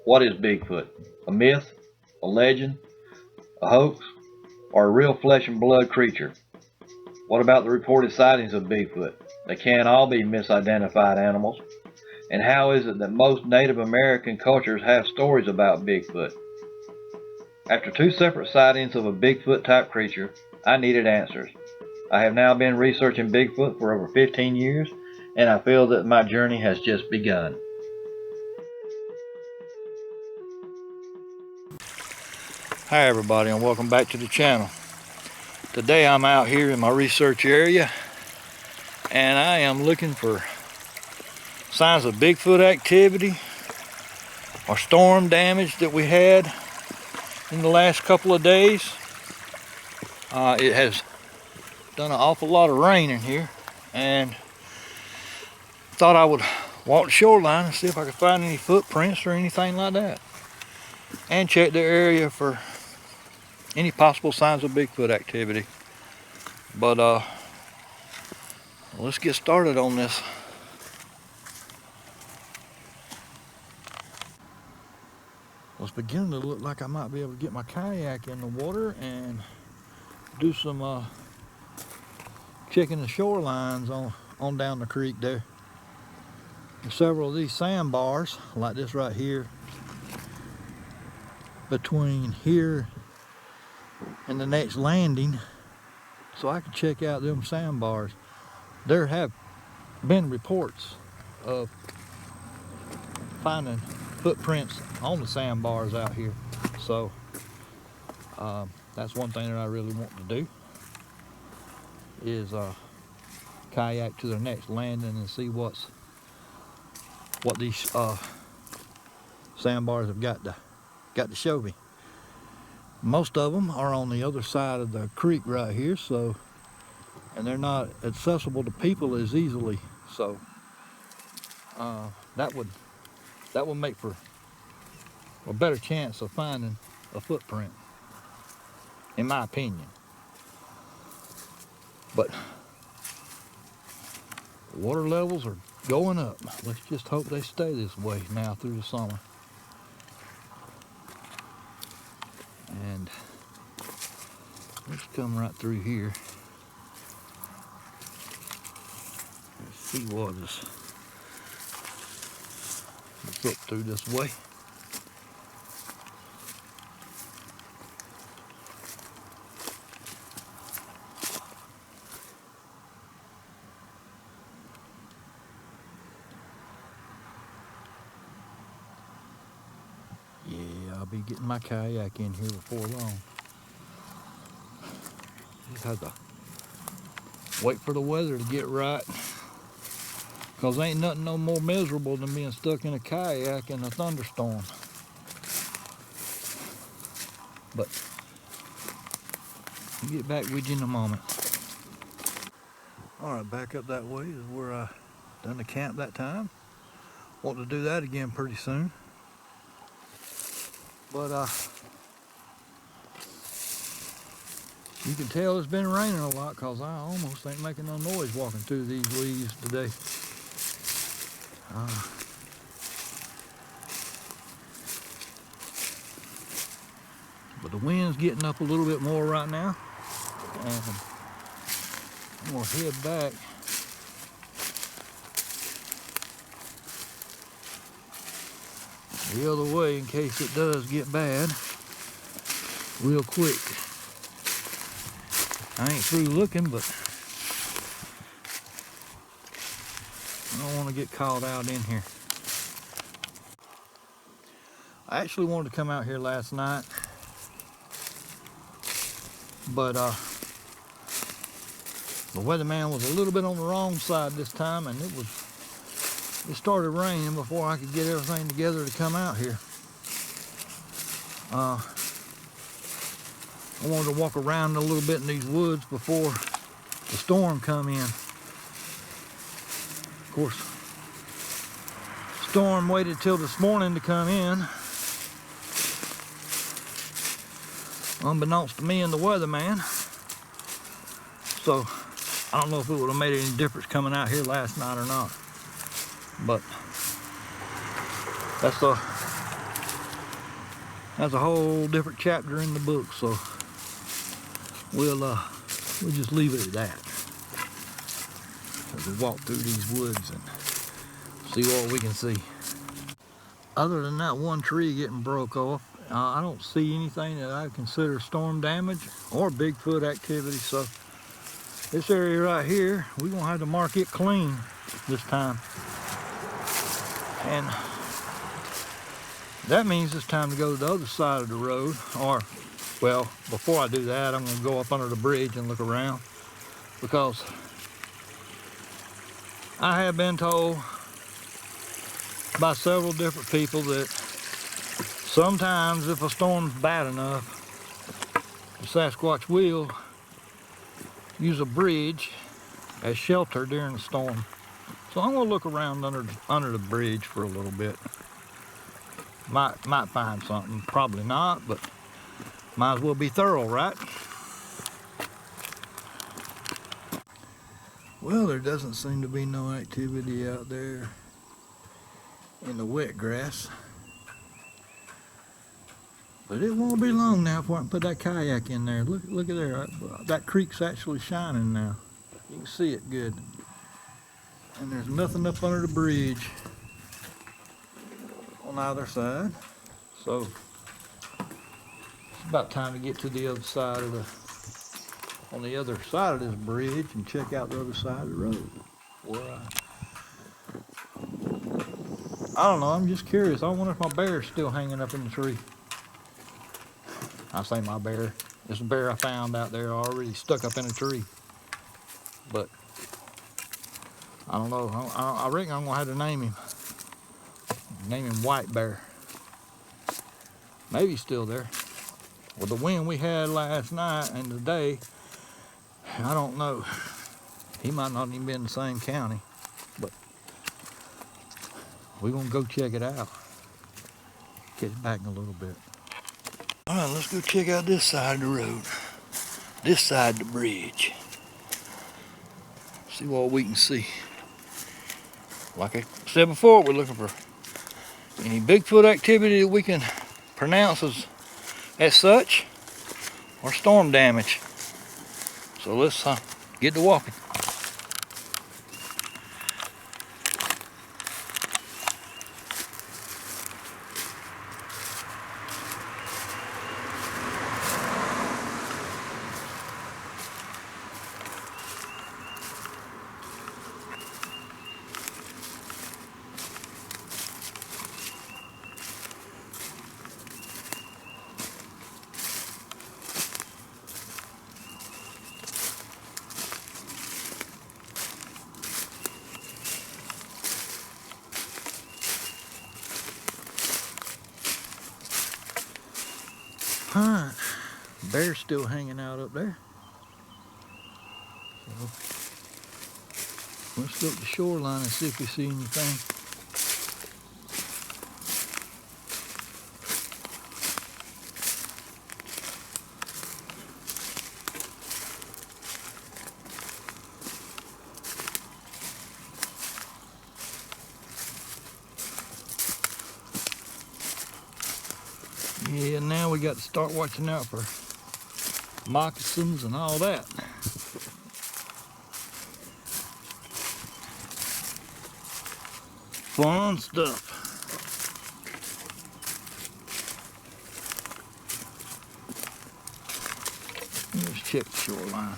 What is Bigfoot? A myth? A legend? A hoax? Or a real flesh and blood creature? What about the reported sightings of Bigfoot? They can't all be misidentified animals. And how is it that most Native American cultures have stories about Bigfoot? After two separate sightings of a Bigfoot type creature, I needed answers. I have now been researching Bigfoot for over 15 years, and I feel that my journey has just begun. Hi everybody, and welcome back to the channel. Today I'm out here in my research area and I am looking for signs of Bigfoot activity or storm damage that we had in the last couple of days. It has done an awful lot of rain in here, and thought I would walk the shoreline and see if I could find any footprints or anything like that, and check the area for any possible signs of Bigfoot activity. But let's get started on this. Well, it's beginning to look like I might be able to get my kayak in the water and do some checking the shorelines on down the creek there. There's several of these sandbars, like this right here, between here and the next landing, so I can check out them sandbars. There have been reports of finding footprints on the sandbars out here, so that's one thing that I really want to do, is kayak to the next landing and see what these sandbars have got to show me. Most of them are on the other side of the creek right here, so, and they're not accessible to people as easily, so that would make for a better chance of finding a footprint, in my opinion. But water levels are going up. Let's just hope they stay this way now through the summer. And let's come right through here. Let's see what is. Let's look through this way. Yeah, I'll be getting my kayak in here before long. Just have to wait for the weather to get right, because ain't nothing no more miserable than being stuck in a kayak in a thunderstorm. But I'll get back with you in a moment. All right, back up that way is where I done the camp that time. Want to do that again pretty soon. But you can tell it's been raining a lot, because I almost ain't making no noise walking through these leaves today. But the wind's getting up a little bit more right now, and I'm gonna head back the other way in case it does get bad real quick. I ain't through looking, but I don't want to get caught out in here. I actually wanted to come out here last night, but the weatherman was a little bit on the wrong side this time, and it started raining before I could get everything together to come out here. I wanted to walk around a little bit in these woods before the storm come in. Of course, storm waited till this morning to come in, unbeknownst to me and the weatherman. So I don't know if it would have made any difference coming out here last night or not. But that's That's a whole different chapter in the book, so we'll just leave it at that as we walk through these woods and see what we can see. Other than that one tree getting broke off, I don't see anything that I consider storm damage or Bigfoot activity. So this area right here, we're gonna have to mark it clean this time. And that means it's time to go to the other side of the road. Or, well, before I do that, I'm gonna go up under the bridge and look around, because I have been told by several different people that sometimes if a storm's bad enough, the Sasquatch will use a bridge as shelter during the storm. So I'm gonna look around under the bridge for a little bit. Might find something, probably not, but might as well be thorough, right? Well, there doesn't seem to be no activity out there in the wet grass. But it won't be long now before I can put that kayak in there. Look at there. That creek's actually shining now. You can see it good. And there's nothing up under the bridge on either side. So it's about time to get to the other side of on the other side of this bridge and check out the other side of the road. I don't know, I'm just curious. I wonder if my bear's still hanging up in the tree. I say my bear. It's a bear I found out there already stuck up in a tree. But I don't know. I reckon I'm gonna have to name him. Name him White Bear. Maybe he's still there. With the wind we had last night and today, I don't know. He might not even be in the same county. But we're gonna go check it out. Get back in a little bit. All right, let's go check out this side of the road. This side of the bridge. See what we can see. Like I said before, we're looking for any Bigfoot activity that we can pronounce as such, or storm damage. So let's get to walking. Alright, bear's still hanging out up there. So let's go up the shoreline and see if we see anything. Yeah, now we got to start watching out for moccasins and all that. Fun stuff. Let's check the shoreline.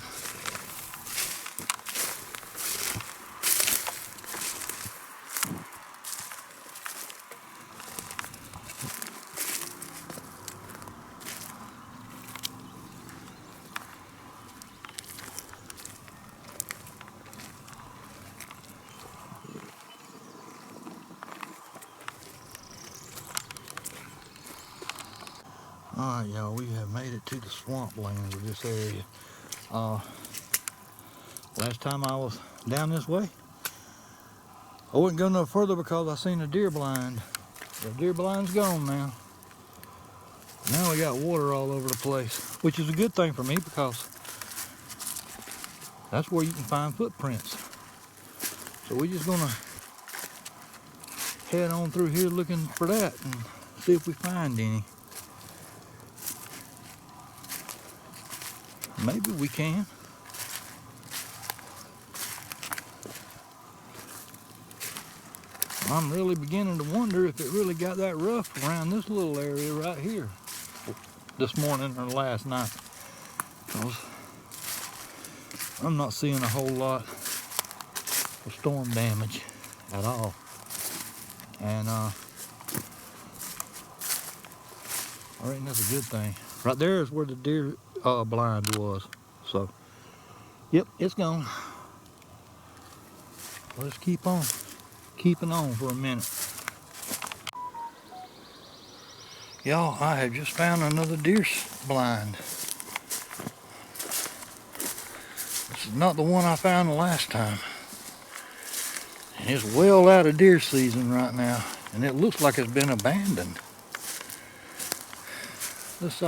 Alright, y'all, we have made it to the swamplands of this area. Last time I was down this way, I wouldn't go no further because I seen a deer blind. The deer blind's gone now. Now we got water all over the place, which is a good thing for me because that's where you can find footprints. So we're just gonna head on through here looking for that and see if we find any. Maybe we can. I'm really beginning to wonder if it really got that rough around this little area right here this morning or last night. Because I'm not seeing a whole lot of storm damage at all. And I reckon that's a good thing. Right there is where the deer blind was. So, yep, it's gone. Let's keep on keeping on for a minute. Y'all, I have just found another deer blind. This is not the one I found the last time. And it's well out of deer season right now. And it looks like it's been abandoned. Let's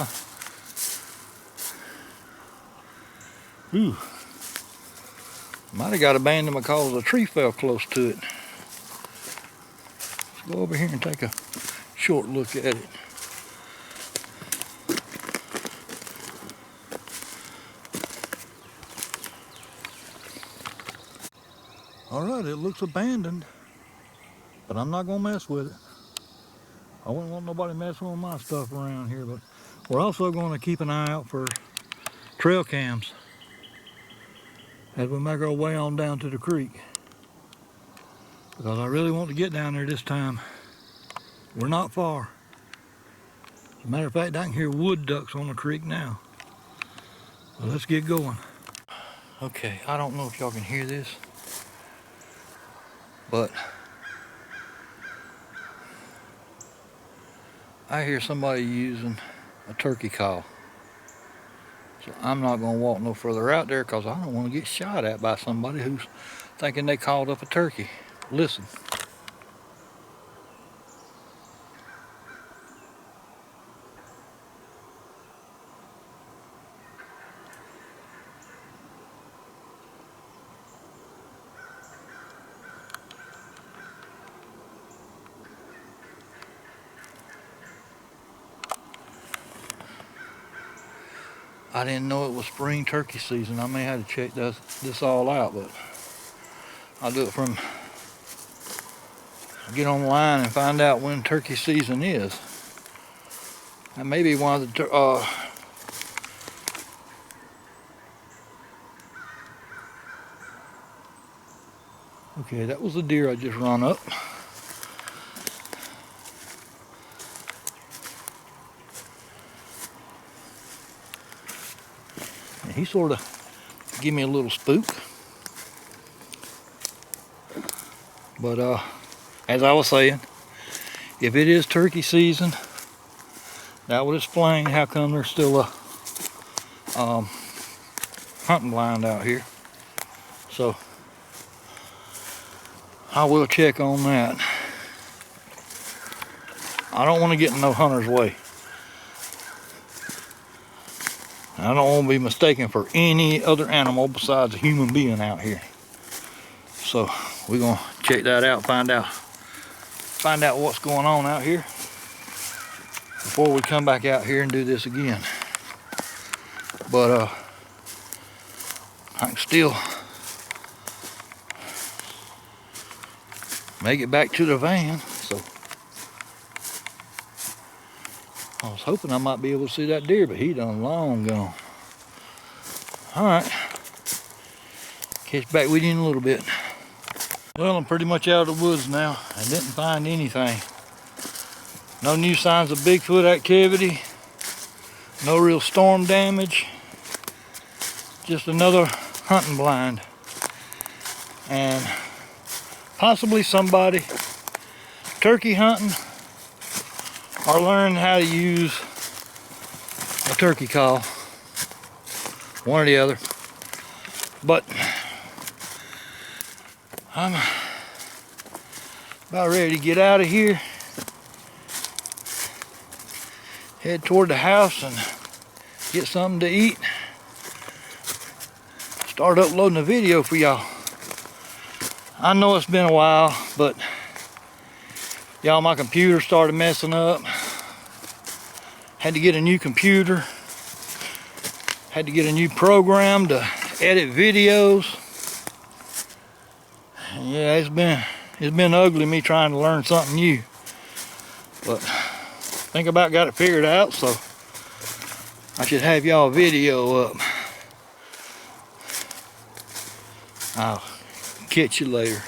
might have got abandoned because a tree fell close to it. Let's go over here and take a short look at it. Alright, it looks abandoned, but I'm not gonna mess with it. I wouldn't want nobody messing with my stuff around here, but we're also gonna keep an eye out for trail cams as we make our way on down to the creek. Because I really want to get down there this time. We're not far. As a matter of fact, I can hear wood ducks on the creek now. Well, let's get going. Okay, I don't know if y'all can hear this, but I hear somebody using a turkey call. So I'm not gonna walk no further out there because I don't want to get shot at by somebody who's thinking they called up a turkey. Listen. I didn't know it was spring turkey season. I may have to check this all out, but I'll do it from, get online and find out when turkey season is. And maybe one of the, okay, that was the deer I just run up. And he sort of gave me a little spook. But as I was saying, if it is turkey season, that would explain how come there's still a hunting blind out here. So I will check on that. I don't want to get in no hunter's way. I don't want to be mistaken for any other animal besides a human being out here. So we're gonna check that out, find out what's going on out here before we come back out here and do this again. But I can still make it back to the van. So I was hoping I might be able to see that deer, but he done long gone. All right, catch back with you in a little bit. Well, I'm pretty much out of the woods now. I didn't find anything. No new signs of Bigfoot activity. No real storm damage. Just another hunting blind. And possibly somebody turkey hunting or learning how to use a turkey call. One or the other. But I'm about ready to get out of here, head toward the house and get something to eat, start uploading a video for y'all. I know it's been a while, but y'all, my computer started messing up. Had to get a new computer. Had to get a new program to edit videos. And yeah, it's been ugly me trying to learn something new. But I think about got it figured out, so I should have y'all video up. I'll catch you later.